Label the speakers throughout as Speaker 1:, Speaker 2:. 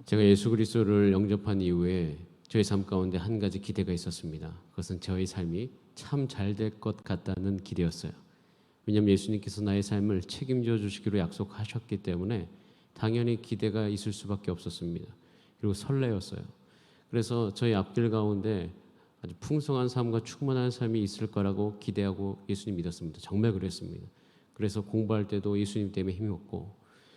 Speaker 1: 제가 예수 그리스도를 영접한 이후에 저의 삶 가운데 한 가지 기대가 있었습니다. 그것은 저의 삶이 참 잘 될 것 같다는 기대였어요. 왜냐하면 예수님께서 나의 삶을 책임져 주시기로 약속하셨기 때문에 당연히 기대가 있을 수밖에 없었습니다. 그리고 설레었어요. 그래서 저희 앞길 가운데 아주 풍성한 삶과 충만한 삶이 있을 거라고 기대하고 예수님 믿었습니다. 정말 그랬습니다. 그래서 공부할 때도 예수님 때문에 힘었고,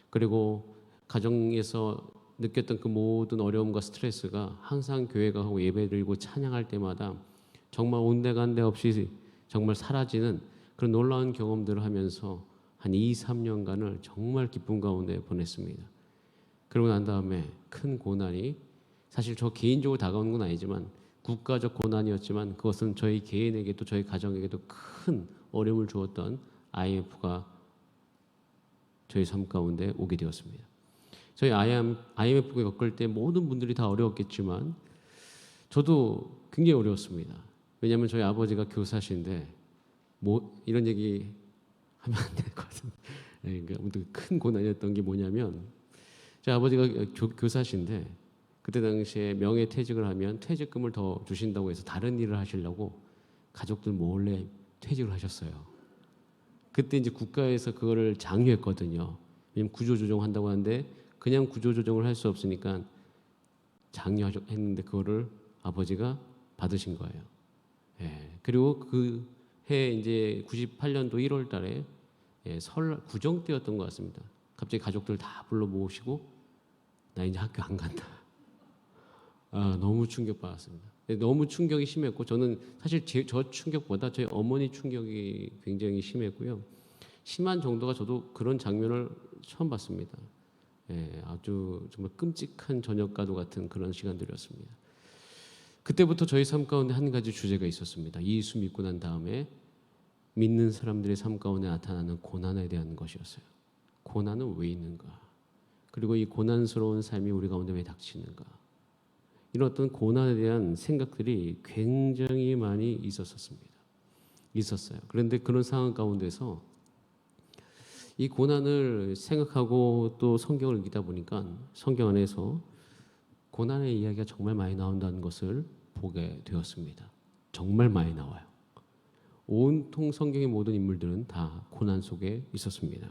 Speaker 1: 그리고 가정에서 느꼈던 그 모든 어려움과 스트레스가 항상 교회 가고 예배 드리고 찬양할 때마다 정말 온데간데 없이 정말 사라지는 그런 놀라운 경험들을 하면서 한 2, 3년간을 정말 기쁨 가운데 보냈습니다. 그러고 난 다음에 큰 고난이, 사실 저 개인적으로 다가오는 건 아니지만 국가적 고난이었지만, 그것은 저희 개인에게도 저희 가정에게도 큰 어려움을 주었던 IMF가 저희 삶 가운데 오게 되었습니다. 저희 IMF가 겪을 때 모든 분들이 다 어려웠겠지만 저도 굉장히 어려웠습니다. 왜냐하면 저희 아버지가 교사신데, 뭐 이런 얘기 하면 안 될 것 같은데, 그러니까 큰 고난이었던 게 뭐냐면, 저희 아버지가 교사신데 그때 당시에 명예퇴직을 하면 퇴직금을 더 주신다고 해서 다른 일을 하시려고 가족들 몰래 퇴직을 하셨어요. 그때 이제 국가에서 그거를 장려했거든요. 왜냐면 구조조정 한다고 하는데 그냥 구조조정을 할 수 없으니까 장려했는데 그거를 아버지가 받으신 거예요. 예. 그리고 그 해 이제 98년도 1월 달에 설 구정 때였던 것 같습니다. 갑자기 가족들 다 불러 모으시고 나 이제 학교 안 간다. 너무 충격받았습니다. 너무 충격이 심했고, 저는 사실 저 충격보다 저희 어머니 충격이 굉장히 심했고요. 심한 정도가 저도 그런 장면을 처음 봤습니다. 아주 정말 끔찍한 저녁과도 같은 그런 시간들이었습니다. 그때부터 저희 삶 가운데 한 가지 주제가 있었습니다. 예수 믿고 난 다음에 믿는 사람들의 삶 가운데 나타나는 고난에 대한 것이었어요. 고난은 왜 있는가? 그리고 이 고난스러운 삶이 우리 가운데 왜 닥치는가? 이런 어떤 고난에 대한 생각들이 굉장히 많이 있었어요. 그런데 그런 상황 가운데서 이 고난을 생각하고 또 성경을 읽다 보니까 성경 안에서 고난의 이야기가 정말 많이 나온다는 것을 보게 되었습니다. 정말 많이 나와요. 온통 성경의 모든 인물들은 다 고난 속에 있었습니다.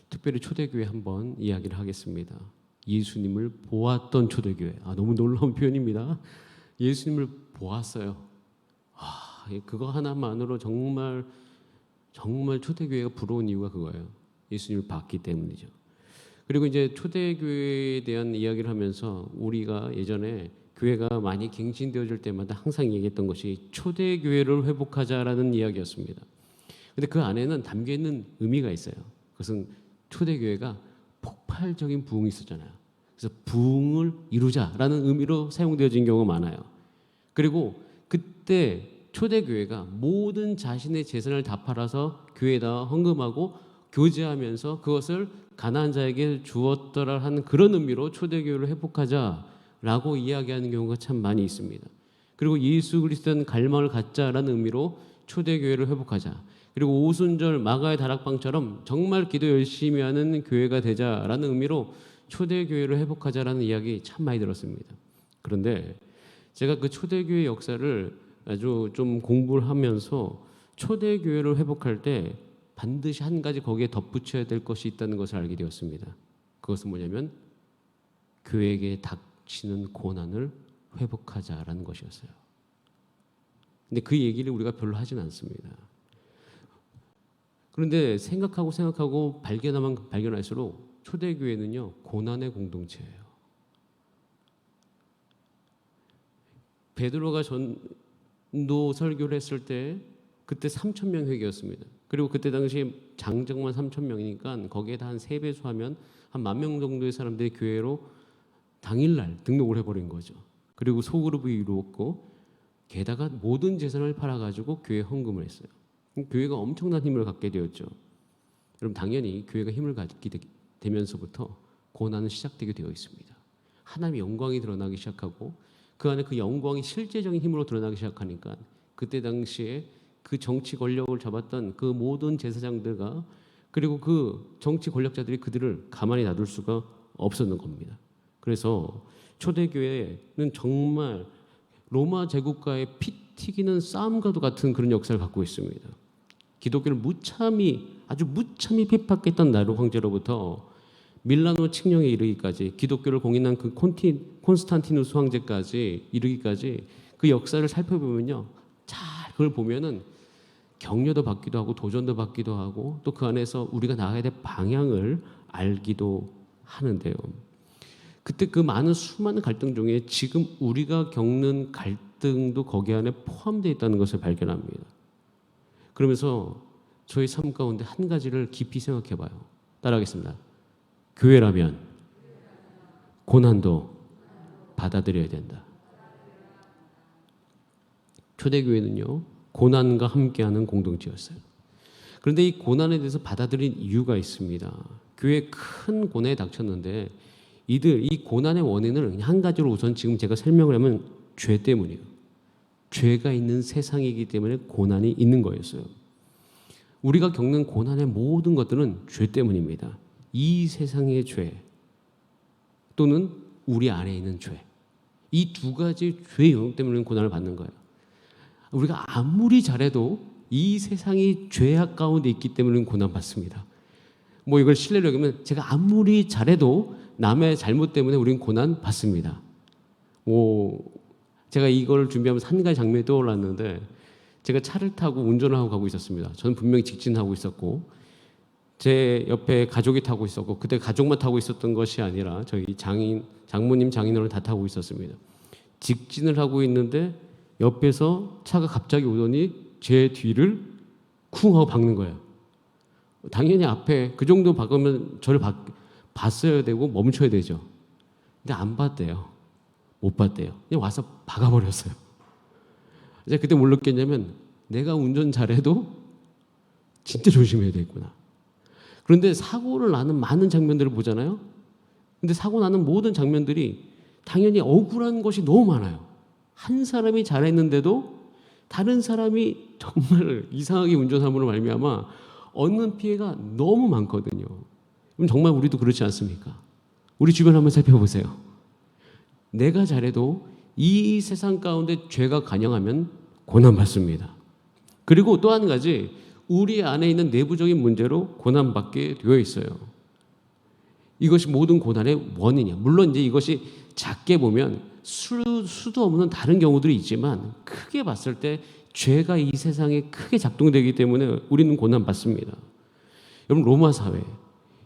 Speaker 1: 특별히 초대교회 한번 이야기를 하겠습니다. 예수님을 보았던 초대교회. 너무 놀라운 표현입니다. 예수님을 보았어요. 그거 하나만으로 정말 초대교회가 부러운 이유가 그거예요. 예수님을 봤기 때문이죠. 그리고 이제 초대교회에 대한 이야기를 하면서 우리가 예전에 교회가 많이 갱신되어질 때마다 항상 얘기했던 것이 초대교회를 회복하자라는 이야기였습니다. 근데 그 안에는 담겨있는 의미가 있어요. 그것은 초대교회가 폭발적인 부흥이 있었잖아요. 그래서 부흥을 이루자라는 의미로 사용되어진 경우가 많아요. 그리고 그때 초대교회가 모든 자신의 재산을 다 팔아서 교회에다 헌금하고 교제하면서 그것을 가난한 자에게 주었더라 하는 그런 의미로 초대교회를 회복하자라고 이야기하는 경우가 참 많이 있습니다. 그리고 예수 그리스도는 갈망을 갖자라는 의미로 초대교회를 회복하자. 그리고 오순절 마가의 다락방처럼 정말 기도 열심히 하는 교회가 되자라는 의미로 초대교회를 회복하자라는 이야기 참 많이 들었습니다. 그런데 제가 그 초대교회 역사를 아주 좀 공부를 하면서 초대교회를 회복할 때 반드시 한 가지 거기에 덧붙여야 될 것이 있다는 것을 알게 되었습니다. 그것은 뭐냐면 교회에게 닥치는 고난을 회복하자라는 것이었어요. 근데 그 얘기를 우리가 별로 하진 않습니다. 그런데 생각하고 발견하면 발견할수록 초대교회는요, 고난의 공동체예요. 베드로가 전도 설교를 했을 때 그때 3,000명 회개였습니다. 그리고 그때 당시 장정만 3,000명이니까 거기에다 한 3배수 하면 한 10,000명 정도의 사람들이 교회로 당일날 등록을 해버린 거죠. 그리고 소그룹이 이루었고, 게다가 모든 재산을 팔아가지고 교회 헌금을 했어요. 교회가 엄청난 힘을 갖게 되었죠. 여러분, 당연히 교회가 힘을 갖게 되면서부터 고난은 시작되게 되어 있습니다. 하나님의 영광이 드러나기 시작하고 그 안에 그 영광이 실제적인 힘으로 드러나기 시작하니까 그때 당시에 그 정치 권력을 잡았던 그 모든 제사장들과 그리고 그 정치 권력자들이 그들을 가만히 놔둘 수가 없었는 겁니다. 그래서 초대교회는 정말 로마 제국과의 피 튀기는 싸움과도 같은 그런 역사를 갖고 있습니다. 기독교를 아주 무참히 핍박했던 나루 황제로부터 밀라노 칙령에 이르기까지, 기독교를 공인한 그 콘스탄티누스 황제까지 이르기까지 그 역사를 살펴보면요, 잘 그걸 보면은 격려도 받기도 하고 도전도 받기도 하고 또 그 안에서 우리가 나가야 될 방향을 알기도 하는데요. 그때 그 수많은 갈등 중에 지금 우리가 겪는 갈등도 거기 안에 포함되어 있다는 것을 발견합니다. 그러면서 저희 삶 가운데 한 가지를 깊이 생각해 봐요. 따라하겠습니다. 교회라면 고난도 받아들여야 된다. 초대교회는요, 고난과 함께하는 공동체였어요. 그런데 이 고난에 대해서 받아들인 이유가 있습니다. 교회에 큰 고난이 닥쳤는데 이 고난의 원인을 한 가지로 우선 지금 제가 설명을 하면 죄 때문이에요. 죄가 있는 세상이기 때문에 고난이 있는 거였어요. 우리가 겪는 고난의 모든 것들은 죄 때문입니다. 이 세상의 죄 또는 우리 안에 있는 죄, 이 두 가지 죄의 영역 때문에 고난을 받는 거예요. 우리가 아무리 잘해도 이 세상이 죄악 가운데 있기 때문에 고난받습니다. 뭐 이걸 실례로 여기면 제가 아무리 잘해도 남의 잘못 때문에 우리는 고난받습니다. 제가 이걸 준비하면서 한 가지 장면이 떠올랐는데, 제가 차를 타고 운전을 하고 가고 있었습니다. 저는 분명히 직진하고 있었고 제 옆에 가족이 타고 있었고, 그때 가족만 타고 있었던 것이 아니라 저희 장모님, 장인어른 다 타고 있었습니다. 직진을 하고 있는데 옆에서 차가 갑자기 오더니 제 뒤를 쿵 하고 박는 거예요. 당연히 앞에 그 정도 박으면 저를 봤어야 되고 멈춰야 되죠. 근데 안 봤대요. 못 봤대요. 그냥 와서 박아버렸어요. 이제 그때 뭘 느꼈냐면, 내가 운전 잘해도 진짜 조심해야 되겠구나. 그런데 사고를 나는 많은 장면들을 보잖아요. 근데 사고 나는 모든 장면들이 당연히 억울한 것이 너무 많아요. 한 사람이 잘했는데도 다른 사람이 정말 이상하게 운전함으로 말미암아 얻는 피해가 너무 많거든요. 그럼 정말 우리도 그렇지 않습니까? 우리 주변 한번 살펴보세요. 내가 잘해도 이 세상 가운데 죄가 관영하면 고난받습니다. 그리고 또 한 가지, 우리 안에 있는 내부적인 문제로 고난받게 되어 있어요. 이것이 모든 고난의 원인이야. 물론 이제 이것이 작게 보면 수도 없는 다른 경우들이 있지만, 크게 봤을 때 죄가 이 세상에 크게 작동되기 때문에 우리는 고난받습니다. 여러분, 로마 사회,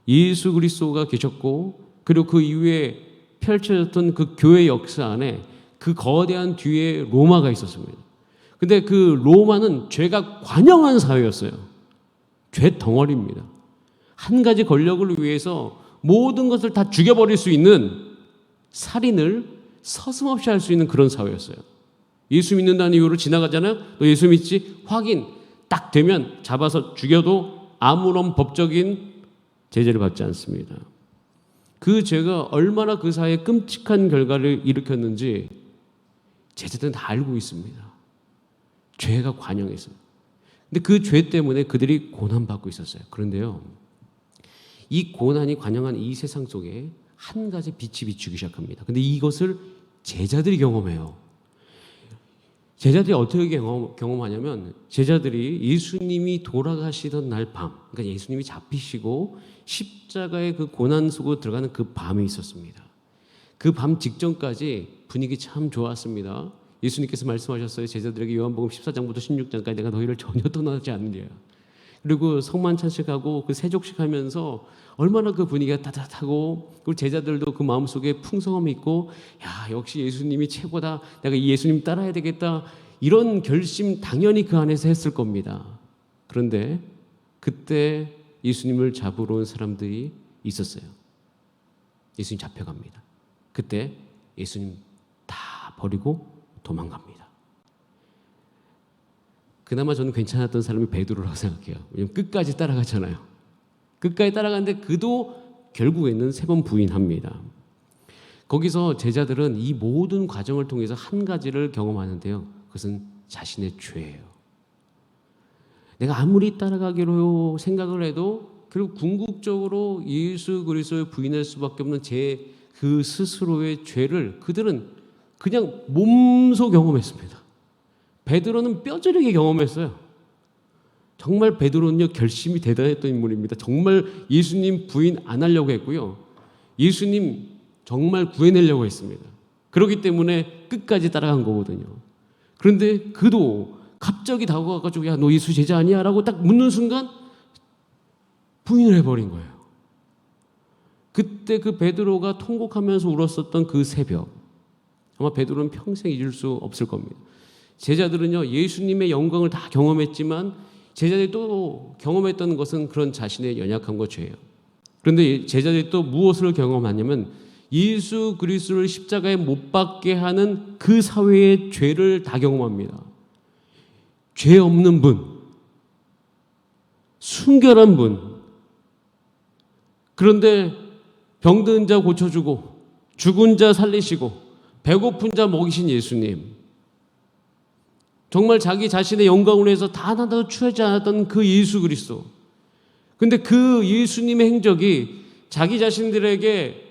Speaker 1: 예수 그리스도가 계셨고, 그리고 그 이후에 펼쳐졌던 그 교회 역사 안에 그 거대한 뒤에 로마가 있었습니다. 근데 그 로마는 죄가 관영한 사회였어요. 죄 덩어리입니다. 한 가지 권력을 위해서 모든 것을 다 죽여버릴 수 있는 살인을 서슴없이 할 수 있는 그런 사회였어요. 예수 믿는다는 이유로 지나가잖아요. 너 예수 믿지? 확인 딱 되면 잡아서 죽여도 아무런 법적인 제재를 받지 않습니다. 그 죄가 얼마나 그 사회에 끔찍한 결과를 일으켰는지 제자들은 다 알고 있습니다. 죄가 관영했어요. 근데 그 죄 때문에 그들이 고난받고 있었어요. 그런데요, 이 고난이 관영한 이 세상 속에 한 가지 빛이 비추기 시작합니다. 근데 이것을 제자들이 경험해요. 제자들이 어떻게 경험하냐면, 제자들이 예수님이 돌아가시던 날 밤, 그러니까 예수님이 잡히시고 십자가의 그 고난 속으로 들어가는 그 밤이 있었습니다. 그 밤 직전까지 분위기 참 좋았습니다. 예수님께서 말씀하셨어요. 제자들에게 요한복음 14장부터 16장까지 내가 너희를 전혀 떠나지 않으리라. 그리고 성만 찬식하고 그 세족식 하면서 얼마나 그 분위기가 따뜻하고, 그리고 제자들도 그 마음속에 풍성함이 있고, 야, 역시 예수님이 최고다, 내가 이 예수님 따라야 되겠다, 이런 결심 당연히 그 안에서 했을 겁니다. 그런데 그때 예수님을 잡으러 온 사람들이 있었어요. 예수님 잡혀갑니다. 그때 예수님 다 버리고 도망갑니다. 그나마 저는 괜찮았던 사람이 베드로라고 생각해요. 왜냐하면 끝까지 따라가잖아요. 끝까지 따라가는데 그도 결국에는 3번 부인합니다. 거기서 제자들은 이 모든 과정을 통해서 한 가지를 경험하는데요. 그것은 자신의 죄예요. 내가 아무리 따라가기로 생각을 해도 결국 궁극적으로 예수 그리스도를 부인할 수밖에 없는 제 그 스스로의 죄를 그들은 그냥 몸소 경험했습니다. 베드로는 뼈저리게 경험했어요. 정말 베드로는요, 결심이 대단했던 인물입니다. 정말 예수님 부인 안 하려고 했고요. 예수님 정말 구해내려고 했습니다. 그렇기 때문에 끝까지 따라간 거거든요. 그런데 그도 갑자기 다가와가지고 야, 너 예수 제자 아니야? 라고 딱 묻는 순간 부인을 해버린 거예요. 그때 그 베드로가 통곡하면서 울었었던 그 새벽, 아마 베드로는 평생 잊을 수 없을 겁니다. 제자들은요, 예수님의 영광을 다 경험했지만 제자들이 또 경험했던 것은 그런 자신의 연약함과 죄예요. 그런데 제자들이 또 무엇을 경험하냐면 예수 그리스도를 십자가에 못 박게 하는 그 사회의 죄를 다 경험합니다. 죄 없는 분, 순결한 분, 그런데 병든 자 고쳐주고 죽은 자 살리시고 배고픈 자 먹이신 예수님, 정말 자기 자신의 영광을 위해서 다 하나도 취하지 않았던 그 예수 그리스도. 근데 그 예수님의 행적이 자기 자신들에게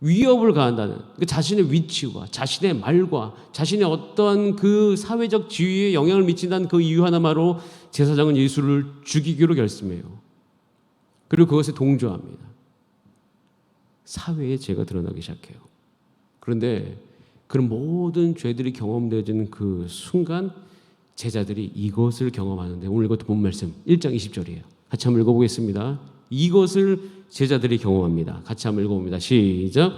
Speaker 1: 위협을 가한다는 그 자신의 위치와 자신의 말과 자신의 어떠한 그 사회적 지위에 영향을 미친다는 그 이유 하나만으로 제사장은 예수를 죽이기로 결심해요. 그리고 그것에 동조합니다. 사회에 죄가 드러나기 시작해요. 그런데 그런 모든 죄들이 경험되어지는 그 순간 제자들이 이것을 경험하는데, 오늘 이것도 본 말씀 1장 20절이에요. 같이 한번 읽어보겠습니다. 이것을 제자들이 경험합니다. 같이 한번 읽어봅니다. 시작.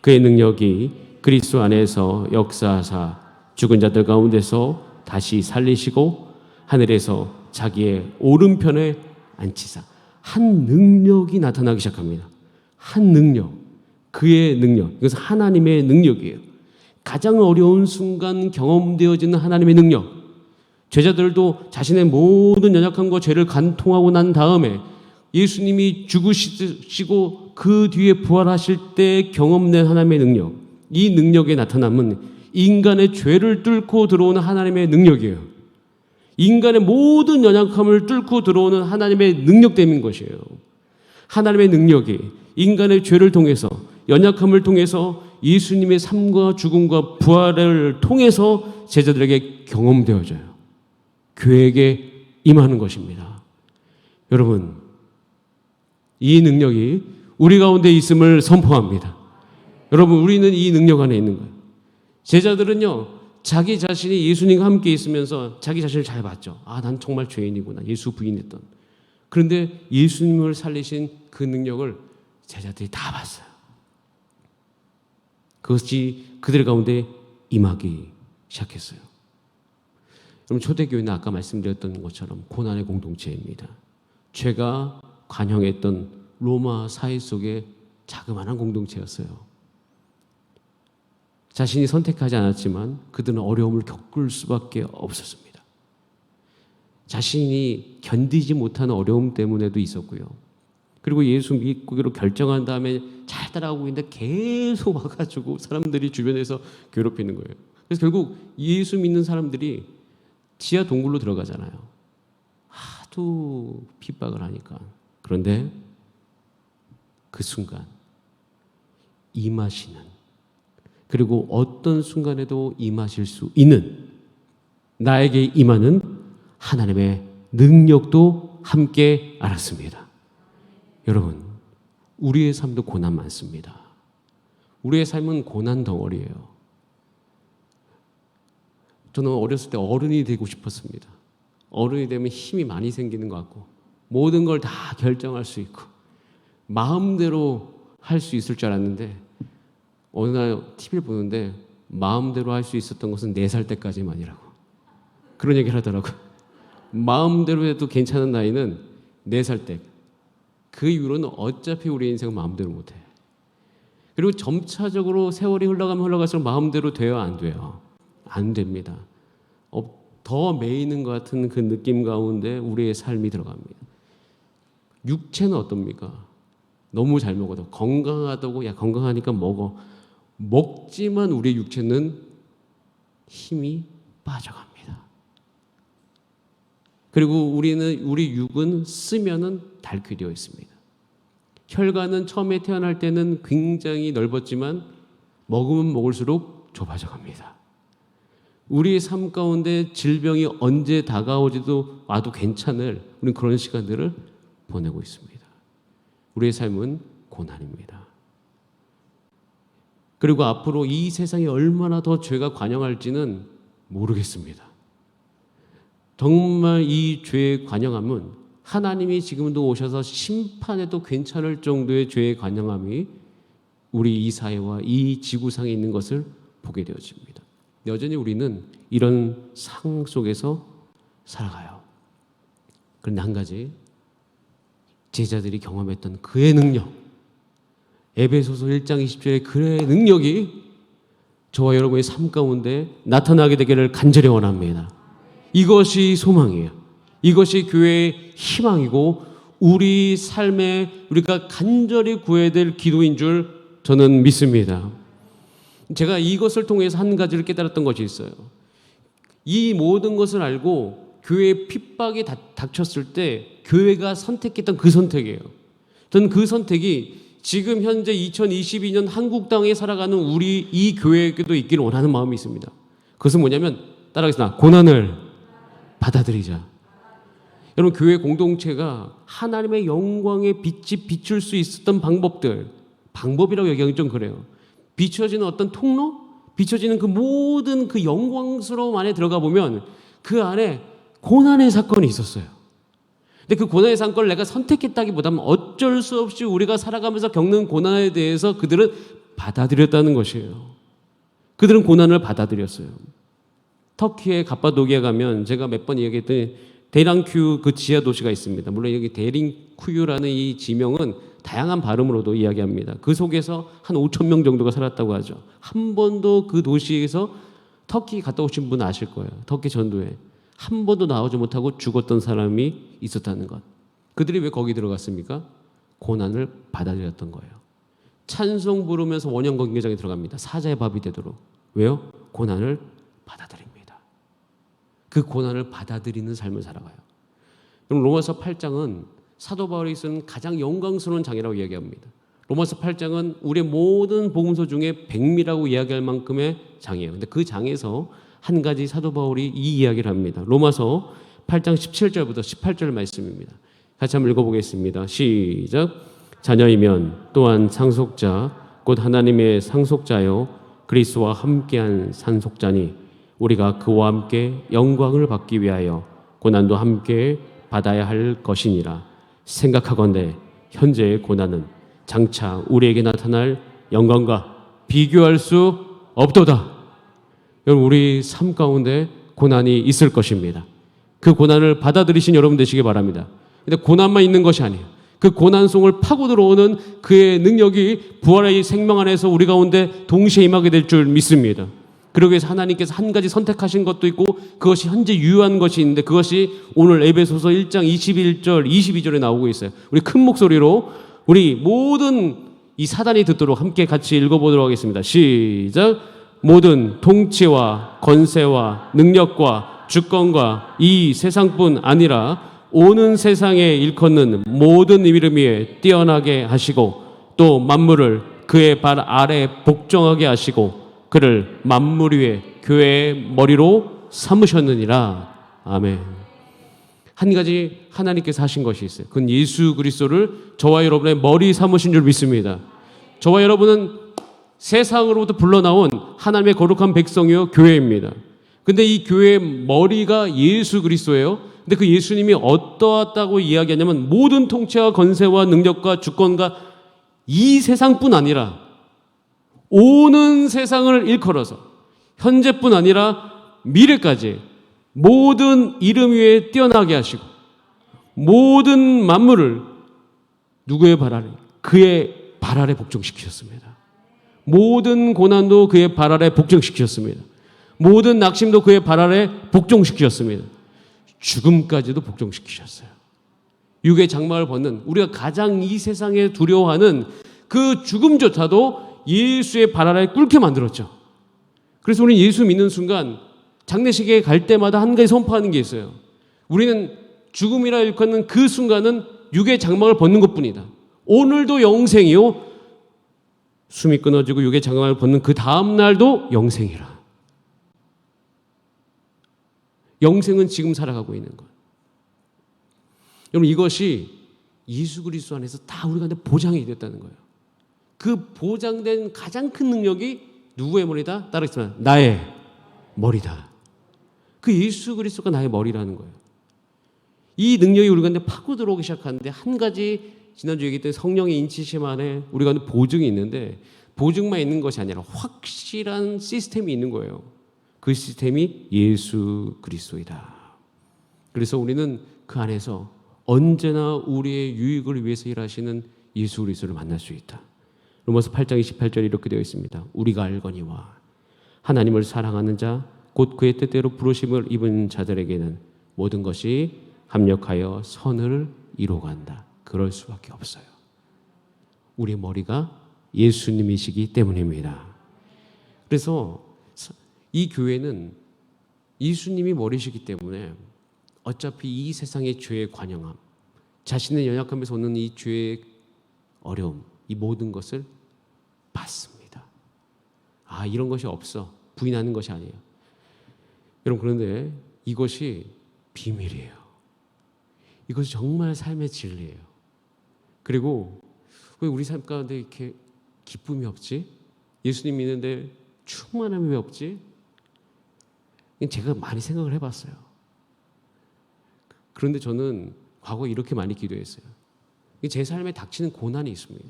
Speaker 1: 그의 능력이 그리스도 안에서 역사하사 죽은 자들 가운데서 다시 살리시고 하늘에서 자기의 오른편에 앉히사. 한 능력이 나타나기 시작합니다. 한 능력, 그의 능력, 이것은 하나님의 능력이에요. 가장 어려운 순간 경험되어지는 하나님의 능력. 제자들도 자신의 모든 연약함과 죄를 간통하고 난 다음에 예수님이 죽으시고 그 뒤에 부활하실 때 경험된 하나님의 능력, 이 능력의 나타남은 인간의 죄를 뚫고 들어오는 하나님의 능력이에요. 인간의 모든 연약함을 뚫고 들어오는 하나님의 능력됨인 것이에요. 하나님의 능력이 인간의 죄를 통해서, 연약함을 통해서 예수님의 삶과 죽음과 부활을 통해서 제자들에게 경험되어져요. 교회에게 임하는 것입니다. 여러분, 이 능력이 우리 가운데 있음을 선포합니다. 여러분, 우리는 이 능력 안에 있는 거예요. 제자들은요, 자기 자신이 예수님과 함께 있으면서 자기 자신을 잘 봤죠. 아, 난 정말 죄인이구나. 예수 부인했던. 그런데 예수님을 살리신 그 능력을 제자들이 다 봤어요. 그것이 그들 가운데 임하기 시작했어요. 여러분, 초대교회는 아까 말씀드렸던 것처럼 고난의 공동체입니다. 죄가 관영했던 로마 사회 속에 자그마한 공동체였어요. 자신이 선택하지 않았지만 그들은 어려움을 겪을 수밖에 없었습니다. 자신이 견디지 못하는 어려움 때문에도 있었고요. 그리고 예수 믿기로 결정한 다음에 잘 따라가고 있는데 계속 와가지고 사람들이 주변에서 괴롭히는 거예요. 그래서 결국 예수 믿는 사람들이 지하 동굴로 들어가잖아요. 하도 핍박을 하니까. 그런데 그 순간 임하시는, 그리고 어떤 순간에도 임하실 수 있는, 나에게 임하는 하나님의 능력도 함께 알았습니다. 여러분, 우리의 삶도 고난 많습니다. 우리의 삶은 고난 덩어리예요. 저는 어렸을 때 어른이 되고 싶었습니다. 어른이 되면 힘이 많이 생기는 것 같고 모든 걸 다 결정할 수 있고 마음대로 할 수 있을 줄 알았는데, 어느 날 TV를 보는데 마음대로 할 수 있었던 것은 4살 때까지만이라고 그런 얘기를 하더라고요. 마음대로 해도 괜찮은 나이는 4살 때. 그 이후로는 어차피 우리 인생은 마음대로 못해. 그리고 점차적으로 세월이 흘러가면 흘러갈수록 마음대로 돼요, 안 돼요? 안 됩니다. 더 매이는 것 같은 그 느낌 가운데 우리의 삶이 들어갑니다. 육체는 어떻습니까? 너무 잘 먹어도 건강하다고, 야 건강하니까 먹어. 먹지만 우리의 육체는 힘이 빠져갑니다. 그리고 우리 육은 쓰면은 닳게 되어 있습니다. 혈관은 처음에 태어날 때는 굉장히 넓었지만 먹으면 먹을수록 좁아져 갑니다. 우리의 삶 가운데 질병이 언제 다가오지도 와도 괜찮을 우리는 그런 시간들을 보내고 있습니다. 우리의 삶은 고난입니다. 그리고 앞으로 이 세상에 얼마나 더 죄가 관영할지는 모르겠습니다. 정말 이 죄의 관영함은 하나님이 지금도 오셔서 심판해도 괜찮을 정도의 죄의 관영함이 우리 이 사회와 이 지구상에 있는 것을 보게 되어집니다. 여전히 우리는 이런 상 속에서 살아가요. 그런데 한 가지, 제자들이 경험했던 그의 능력, 에베소서 1장 20절의 그의 능력이 저와 여러분의 삶 가운데 나타나게 되기를 간절히 원합니다. 이것이 소망이에요. 이것이 교회의 희망이고 우리 삶에 우리가 간절히 구해야 될 기도인 줄 저는 믿습니다. 제가 이것을 통해서 한 가지를 깨달았던 것이 있어요. 이 모든 것을 알고 교회에 핍박이 닥쳤을 때 교회가 선택했던 그 선택이에요. 저는 그 선택이 지금 현재 2022년 한국 땅에 살아가는 우리 이 교회에게도 있기를 원하는 마음이 있습니다. 그것은 뭐냐면 따라하겠습니다. 고난을 받아들이자. 여러분, 교회 공동체가 하나님의 영광의 빛이 비출 수 있었던 방법이라고 얘기하기 좀 그래요. 비춰지는 어떤 통로? 비춰지는 그 모든 그 영광스러움 안에 들어가 보면 그 안에 고난의 사건이 있었어요. 근데 그 고난의 사건을 내가 선택했다기보다는 어쩔 수 없이 우리가 살아가면서 겪는 고난에 대해서 그들은 받아들였다는 것이에요. 그들은 고난을 받아들였어요. 터키의 갑바도기아 가면 제가 몇 번 얘기했더니 데랑큐 그 지하 도시가 있습니다. 물론 여기 데링쿠유라는 이 지명은 다양한 발음으로도 이야기합니다. 그 속에서 한 5천 명 정도가 살았다고 하죠. 한 번도 그 도시에서 터키 갔다 오신 분 아실 거예요. 터키 전도에 한 번도 나오지 못하고 죽었던 사람이 있었다는 것. 그들이 왜 거기 들어갔습니까? 고난을 받아들였던 거예요. 찬송 부르면서 원형 경기장에 들어갑니다. 사자의 밥이 되도록. 왜요? 고난을 받아들입니다. 그 고난을 받아들이는 삶을 살아가요. 그럼 로마서 8장은 사도 바울이 쓴 가장 영광스러운 장이라고 이야기합니다. 로마서 8장은 우리의 모든 복음서 중에 백미라고 이야기할 만큼의 장이에요. 근데 그 장에서 한 가지 사도 바울이 이 이야기를 합니다. 로마서 8장 17절부터 18절 말씀입니다. 같이 한번 읽어보겠습니다. 시작. 자녀이면 또한 상속자 곧 하나님의 상속자요 그리스도와 함께한 상속자니 우리가 그와 함께 영광을 받기 위하여 고난도 함께 받아야 할 것이니라. 생각하건대 현재의 고난은 장차 우리에게 나타날 영광과 비교할 수 없도다. 여러분, 우리 삶 가운데 고난이 있을 것입니다. 그 고난을 받아들이신 여러분 되시기 바랍니다. 근데 고난만 있는 것이 아니에요. 그 고난 속을 파고 들어오는 그의 능력이 부활의 생명 안에서 우리 가운데 동시에 임하게 될 줄 믿습니다. 그러기 위해서 하나님께서 한 가지 선택하신 것도 있고 그것이 현재 유효한 것이 있는데 그것이 오늘 에베소서 1장 21절 22절에 나오고 있어요. 우리 큰 목소리로 우리 모든 이 사단이 듣도록 함께 같이 읽어보도록 하겠습니다. 시작. 모든 통치와 권세와 능력과 주권과 이 세상뿐 아니라 오는 세상에 일컫는 모든 이름 위에 뛰어나게 하시고 또 만물을 그의 발 아래 복종하게 하시고 그를 만물 위에 교회의 머리로 삼으셨느니라. 아멘. 한 가지 하나님께서 하신 것이 있어요. 그건 예수 그리스도를 저와 여러분의 머리 삼으신 줄 믿습니다. 저와 여러분은 세상으로부터 불러나온 하나님의 거룩한 백성이요 교회입니다. 근데 이 교회의 머리가 예수 그리스도예요. 근데 그 예수님이 어떠하다고 이야기하냐면 모든 통치와 권세와 능력과 주권과 이 세상뿐 아니라 오는 세상을 일컬어서 현재뿐 아니라 미래까지 모든 이름 위에 뛰어나게 하시고 모든 만물을 누구의 발 아래? 그의 발 아래 복종시키셨습니다. 모든 고난도 그의 발 아래 복종시키셨습니다. 모든 낙심도 그의 발 아래 복종시키셨습니다. 죽음까지도 복종시키셨어요. 육의 장막을 벗는 우리가 가장 이 세상에 두려워하는 그 죽음조차도 예수의 발 아래 꿇게 만들었죠. 그래서 우리는 예수 믿는 순간 장례식에 갈 때마다 한 가지 선포하는 게 있어요. 우리는 죽음이라 일컫는 그 순간은 육의 장막을 벗는 것뿐이다. 오늘도 영생이요 숨이 끊어지고 육의 장막을 벗는 그 다음 날도 영생이라. 영생은 지금 살아가고 있는 거예요. 여러분, 이것이 예수 그리스도 안에서 다 우리 가운데 보장이 됐다는 거예요. 그 보장된 가장 큰 능력이 누구의 머리다? 따라했지만 나의 머리다. 그 예수 그리스도가 나의 머리라는 거예요. 이 능력이 우리 가운데 파고 들어오기 시작하는데, 한 가지 지난주 얘기했던 성령의 인치심 안에 우리 가운데 보증이 있는데, 보증만 있는 것이 아니라 확실한 시스템이 있는 거예요. 그 시스템이 예수 그리스도이다. 그래서 우리는 그 안에서 언제나 우리의 유익을 위해서 일하시는 예수 그리스도를 만날 수 있다. 로마서 8장 28절에 이렇게 되어 있습니다. 우리가 알거니와 하나님을 사랑하는 자 곧 그의 뜻대로 부르심을 입은 자들에게는 모든 것이 합력하여 선을 이루어간다. 그럴 수밖에 없어요. 우리의 머리가 예수님이시기 때문입니다. 그래서 이 교회는 예수님이 머리시기 때문에 어차피 이 세상의 죄의 관영함, 자신의 연약함에서 오는 이 죄의 어려움, 이 모든 것을 받습니다. 이런 것이 없어. 부인하는 것이 아니에요. 여러분, 그런데 이것이 비밀이에요. 이것이 정말 삶의 진리예요. 그리고 왜 우리 삶 가운데 이렇게 기쁨이 없지? 예수님 믿는데 충만함이 왜 없지? 제가 많이 생각을 해봤어요. 그런데 저는 과거에 이렇게 많이 기도했어요. 제 삶에 닥치는 고난이 있습니다.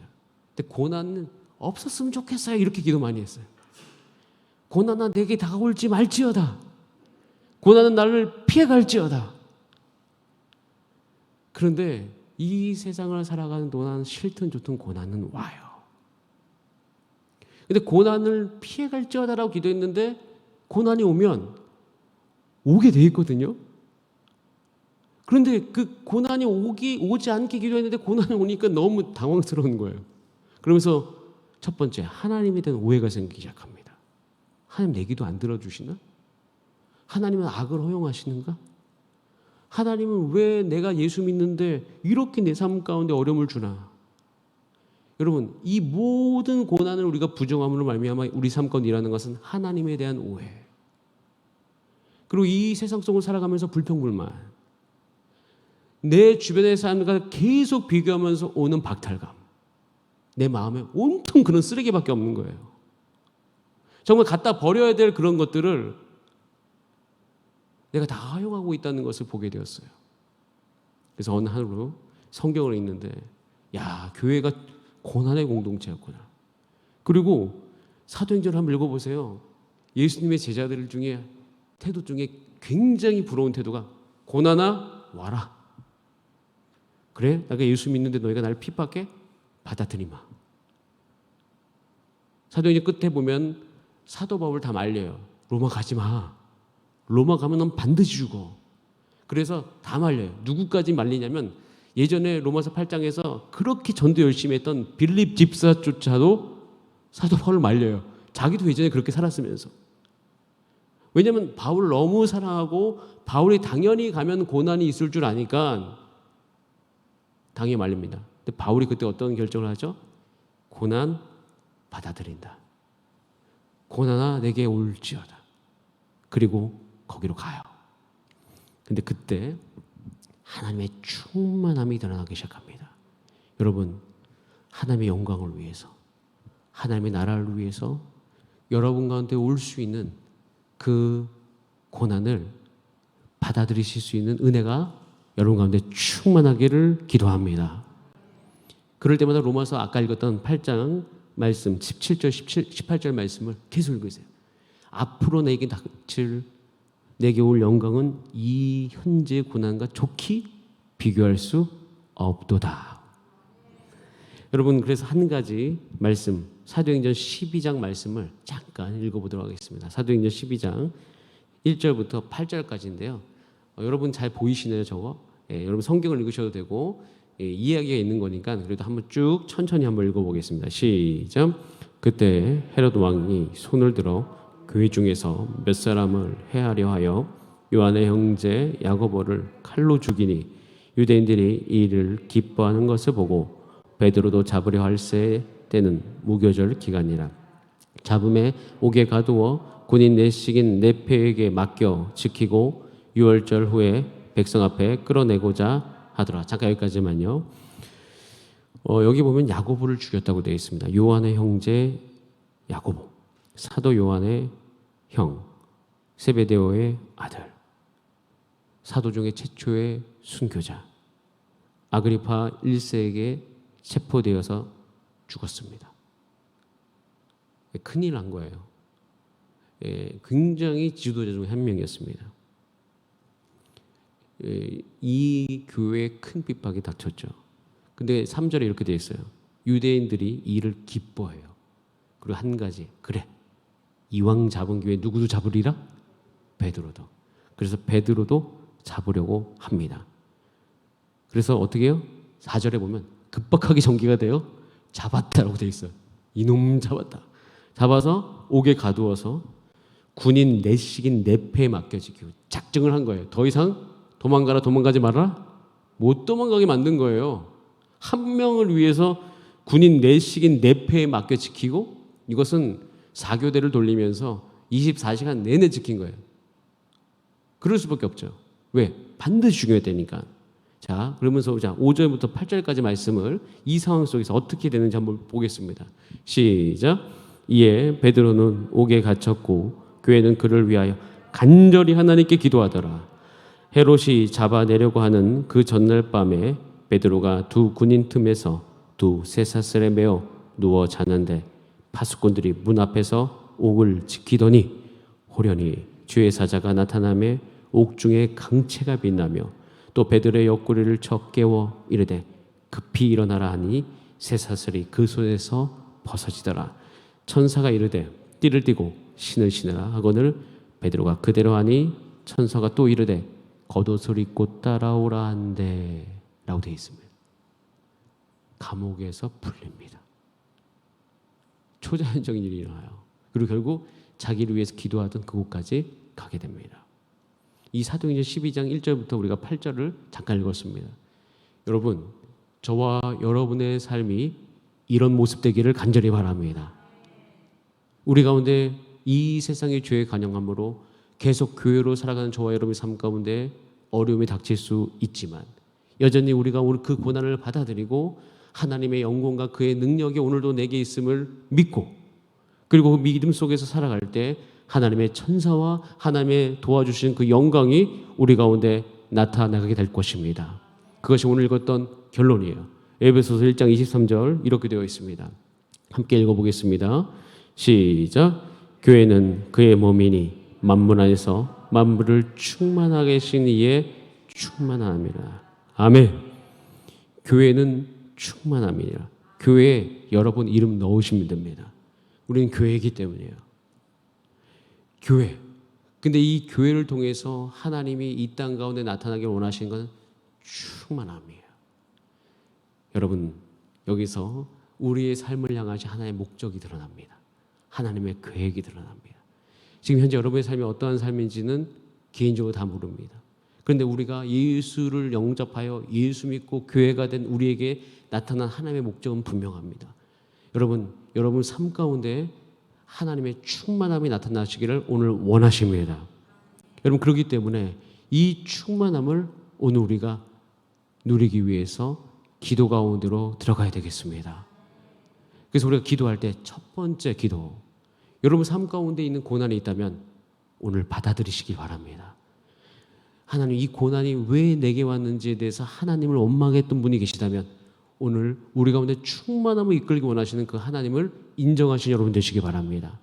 Speaker 1: 근데 고난은 없었으면 좋겠어요. 이렇게 기도 많이 했어요. 고난아 내게 다가올지 말지어다. 고난은 나를 피해갈지어다. 그런데 이 세상을 살아가는 동안 싫든 좋든 고난은 와요. 근데 고난을 피해갈지어다라고 기도했는데 고난이 오면 오게 돼 있거든요. 그런데 그 고난이 오지 않게 기도했는데 고난이 오니까 너무 당황스러운 거예요. 그러면서 첫 번째, 하나님에 대한 오해가 생기기 시작합니다. 하나님 내 기도 안 들어주시나? 하나님은 악을 허용하시는가? 하나님은 왜 내가 예수 믿는데 이렇게 내 삶 가운데 어려움을 주나? 여러분, 이 모든 고난을 우리가 부정함으로 말미암아 우리 삶 가운데 일하는 것은 하나님에 대한 오해. 그리고 이 세상 속을 살아가면서 불평불만, 내 주변의 사람과 계속 비교하면서 오는 박탈감, 내 마음에 온통 그런 쓰레기밖에 없는 거예요. 정말 갖다 버려야 될 그런 것들을 내가 다 허용하고 있다는 것을 보게 되었어요. 그래서 어느 하루 성경을 읽는데, 야, 교회가 고난의 공동체였구나. 그리고 사도행전을 한번 읽어보세요. 예수님의 제자들 중에 태도 중에 굉장히 부러운 태도가, 고난아 와라. 그래? 내가 예수 믿는데 너희가 나를 핍박해? 받아들이마. 사도행전 끝에 보면 사도 바울 다 말려요. 로마 가지 마. 로마 가면 넌 반드시 죽어. 그래서 다 말려요. 누구까지 말리냐면, 예전에 로마서 8장에서 그렇게 전도 열심히 했던 빌립 집사조차도 사도 바울을 말려요. 자기도 예전에 그렇게 살았으면서. 왜냐하면 바울을 너무 사랑하고 바울이 당연히 가면 고난이 있을 줄 아니까 당연히 말립니다. 근데 바울이 그때 어떤 결정을 하죠? 고난 받아들인다. 고난아 내게 올지어다. 그리고 거기로 가요. 근데 그때 하나님의 충만함이 드러나기 시작합니다. 여러분, 하나님의 영광을 위해서, 하나님의 나라를 위해서 여러분 가운데 올 수 있는 그 고난을 받아들이실 수 있는 은혜가 여러분 가운데 충만하기를 기도합니다. 그럴 때마다 로마서 아까 읽었던 8장 말씀 17절, 18절 말씀을 계속 읽으세요. 앞으로 내게 올 영광은 이 현재 고난과 좋게 비교할 수 없도다. 여러분, 그래서 한 가지 말씀, 사도행전 12장 말씀을 잠깐 읽어보도록 하겠습니다. 사도행전 12장 1절부터 8절까지인데요. 여러분 잘 보이시나요, 저거? 여러분 성경을 읽으셔도 되고, 이야기가 있는 거니까 그래도 한번 쭉 천천히 한번 읽어보겠습니다. 시작. 그때 헤롯 왕이 손을 들어 교회 중에서 몇 사람을 해하려 하여 요한의 형제 야고보를 칼로 죽이니, 유대인들이 이 일을 기뻐하는 것을 보고 베드로도 잡으려 할세 때는 무교절 기간이라. 잡음에 옥에 가두어 군인 내식인 네페에게 맡겨 지키고 유월절 후에 백성 앞에 끌어내고자 하더라. 잠깐 여기까지만요. 여기 보면 야고보를 죽였다고 되어 있습니다. 요한의 형제 야고보, 사도 요한의 형, 세베데오의 아들, 사도 중에 최초의 순교자 아그리파 1세에게 체포되어서 죽었습니다. 큰일 난 거예요. 굉장히 지도자 중 한 명이었습니다. 이 교회에 큰 핍박이 닥쳤죠. 근데 3절에 이렇게 되어 있어요. 유대인들이 이를 기뻐해요. 그리고 한 가지, 그래, 이왕 잡은 기회에 누구도 잡으리라? 베드로도. 그래서 베드로도 잡으려고 합니다. 그래서 어떻게 해요? 4절에 보면 급박하게 전개가 돼요. 잡았다라고 되어 있어요. 이놈 잡았다. 잡아서 옥에 가두어서 군인 내식인 네페에 맡겨지기로 작정을 한 거예요. 더 이상 도망가라 도망가지 마라? 못 도망가게 만든 거예요. 한 명을 위해서 군인 내식인 네페에 맡겨 지키고 이것은 4교대를 돌리면서 24시간 내내 지킨 거예요. 그럴 수밖에 없죠. 왜? 반드시 죽여야 되니까. 자, 그러면서 자 5절부터 8절까지 말씀을 이 상황 속에서 어떻게 되는지 한번 보겠습니다. 시작. 이에 베드로는 옥에 갇혔고 교회는 그를 위하여 간절히 하나님께 기도하더라. 헤롯이 잡아내려고 하는 그 전날 밤에 베드로가 두 군인 틈에서 두 쇠사슬에 매어 누워 자는데 파수꾼들이 문 앞에서 옥을 지키더니 호련히 주의 사자가 나타나며 옥중에 강채가 빛나며 또 베드로의 옆구리를 쳐 깨워 이르되 급히 일어나라 하니 쇠사슬이 그 손에서 벗어지더라. 천사가 이르되 띠를 띠고 신을 신으라 하거늘 베드로가 그대로 하니 천사가 또 이르되 겉옷을 입고 따라오라 한대 라고 되어 있습니다. 감옥에서 풀립니다. 초자연적인 일이 일어나요. 그리고 결국 자기를 위해서 기도하던 그곳까지 가게 됩니다. 이 사도행전 12장 1절부터 우리가 8절을 잠깐 읽었습니다. 여러분, 저와 여러분의 삶이 이런 모습 되기를 간절히 바랍니다. 우리 가운데 이 세상의 죄의 간영함으로 계속 교회로 살아가는 저와 여러분의 삶 가운데 어려움이 닥칠 수 있지만 여전히 우리가 오늘 그 고난을 받아들이고 하나님의 영광과 그의 능력이 오늘도 내게 있음을 믿고 그리고 그 믿음 속에서 살아갈 때 하나님의 천사와 하나님의 도와주신 그 영광이 우리 가운데 나타나게 될 것입니다. 그것이 오늘 읽었던 결론이에요. 에베소서 1장 23절 이렇게 되어 있습니다. 함께 읽어보겠습니다. 시작. 교회는 그의 몸이니 만물 안에서 만물을 충만하게 하신 이에 충만함이라. 아멘. 교회는 충만함이라. 교회에 여러분 이름 넣으시면 됩니다. 우리는 교회이기 때문이에요. 교회. 근데 이 교회를 통해서 하나님이 이 땅 가운데 나타나길 원하시는 것은 충만함이에요. 여러분, 여기서 우리의 삶을 향하신 하나님의 목적이 드러납니다. 하나님의 계획이 드러납니다. 지금 현재 여러분의 삶이 어떠한 삶인지는 개인적으로 다 모릅니다. 그런데 우리가 예수를 영접하여 예수 믿고 교회가 된 우리에게 나타난 하나님의 목적은 분명합니다. 여러분 삶 가운데 하나님의 충만함이 나타나시기를 오늘 원하십니다. 여러분 그렇기 때문에 이 충만함을 오늘 우리가 누리기 위해서 기도 가운데로 들어가야 되겠습니다. 그래서 우리가 기도할 때 첫 번째 기도, 여러분 삶 가운데 있는 고난이 있다면 오늘 받아들이시기 바랍니다. 하나님, 이 고난이 왜 내게 왔는지에 대해서 하나님을 원망했던 분이 계시다면 오늘 우리 가운데 충만함을 이끌기 원하시는 그 하나님을 인정하신 여러분 되시기 바랍니다.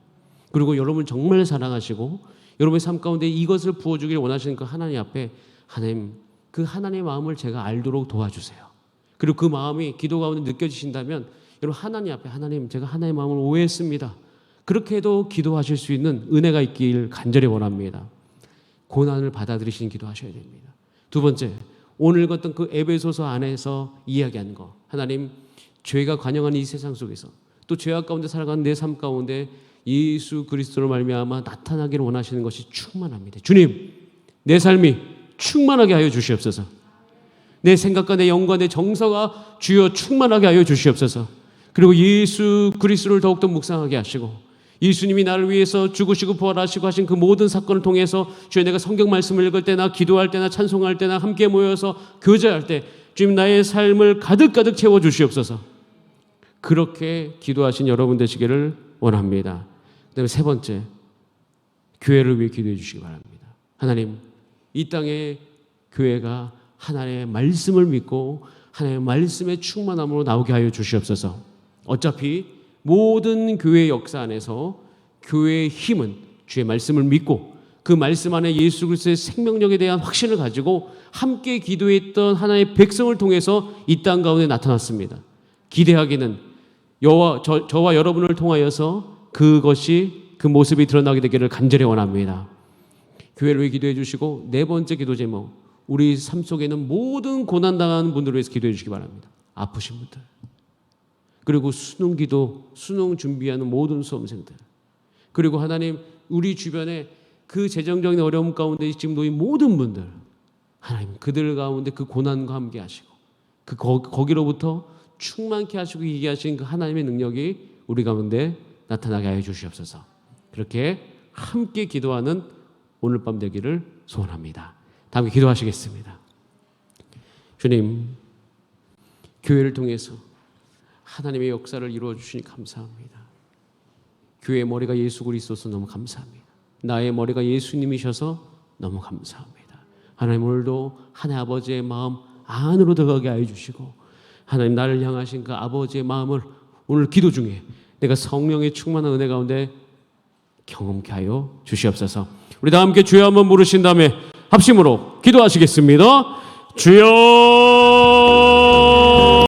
Speaker 1: 그리고 여러분 정말 사랑하시고 여러분의 삶 가운데 이것을 부어주길 원하시는 그 하나님 앞에 하나님, 그 하나님의 마음을 제가 알도록 도와주세요. 그리고 그 마음이 기도 가운데 느껴지신다면 여러분 하나님 앞에 하나님, 제가 하나님의 마음을 오해했습니다. 그렇게 해도 기도하실 수 있는 은혜가 있길 간절히 원합니다. 고난을 받아들이시는 기도하셔야 됩니다. 두 번째, 오늘 읽었던 그 에베소서 안에서 이야기한 거, 하나님, 죄가 관영한 이 세상 속에서 또 죄악 가운데 살아가는 내 삶 가운데 예수 그리스도로 말미암아 나타나기를 원하시는 것이 충만합니다. 주님, 내 삶이 충만하게 하여 주시옵소서. 내 생각과 내 영과 내 정서가 주여 충만하게 하여 주시옵소서. 그리고 예수 그리스도를 더욱더 묵상하게 하시고 예수님이 나를 위해서 죽으시고 부활하시고 하신 그 모든 사건을 통해서 주여 내가 성경 말씀을 읽을 때나 기도할 때나 찬송할 때나 함께 모여서 교제할 때 주님 나의 삶을 가득가득 채워주시옵소서. 그렇게 기도하신 여러분 되시기를 원합니다. 그 다음에 세 번째, 교회를 위해 기도해 주시기 바랍니다. 하나님, 이 땅에 교회가 하나님의 말씀을 믿고 하나님의 말씀의 충만함으로 나오게 하여 주시옵소서. 어차피 모든 교회의 역사 안에서 교회의 힘은 주의 말씀을 믿고 그 말씀 안에 예수 그리스도의 생명력에 대한 확신을 가지고 함께 기도했던 하나님의 백성을 통해서 이 땅 가운데 나타났습니다. 기대하기는 저와 여러분을 통하여서 그것이 그 모습이 드러나게 되기를 간절히 원합니다. 교회를 위해 기도해 주시고 네 번째 기도 제목, 우리 삶 속에는 모든 고난당하는 분들을 위해서 기도해 주시기 바랍니다. 아프신 분들, 그리고 수능 기도, 수능 준비하는 모든 수험생들, 그리고 하나님 우리 주변에 그 재정적인 어려움 가운데 지금 놓인 모든 분들, 하나님 그들 가운데 그 고난과 함께 하시고 거기로부터 충만케 하시고 이기게 하신 그 하나님의 능력이 우리 가운데 나타나게 하여 주시옵소서. 그렇게 함께 기도하는 오늘 밤 되기를 소원합니다. 다음에 기도하시겠습니다. 주님, 교회를 통해서 하나님의 역사를 이루어 주시니 감사합니다. 교회의 머리가 예수 그리스도서 너무 감사합니다. 나의 머리가 예수님이셔서 너무 감사합니다. 하나님, 오늘도 하나님 아버지의 마음 안으로 들어가게 하여 주시고 하나님 나를 향하신 그 아버지의 마음을 오늘 기도 중에 내가 성령의 충만한 은혜 가운데 경험케 하여 주시옵소서. 우리 다 함께 주여 한번 부르신 다음에 합심으로 기도하시겠습니다. 주여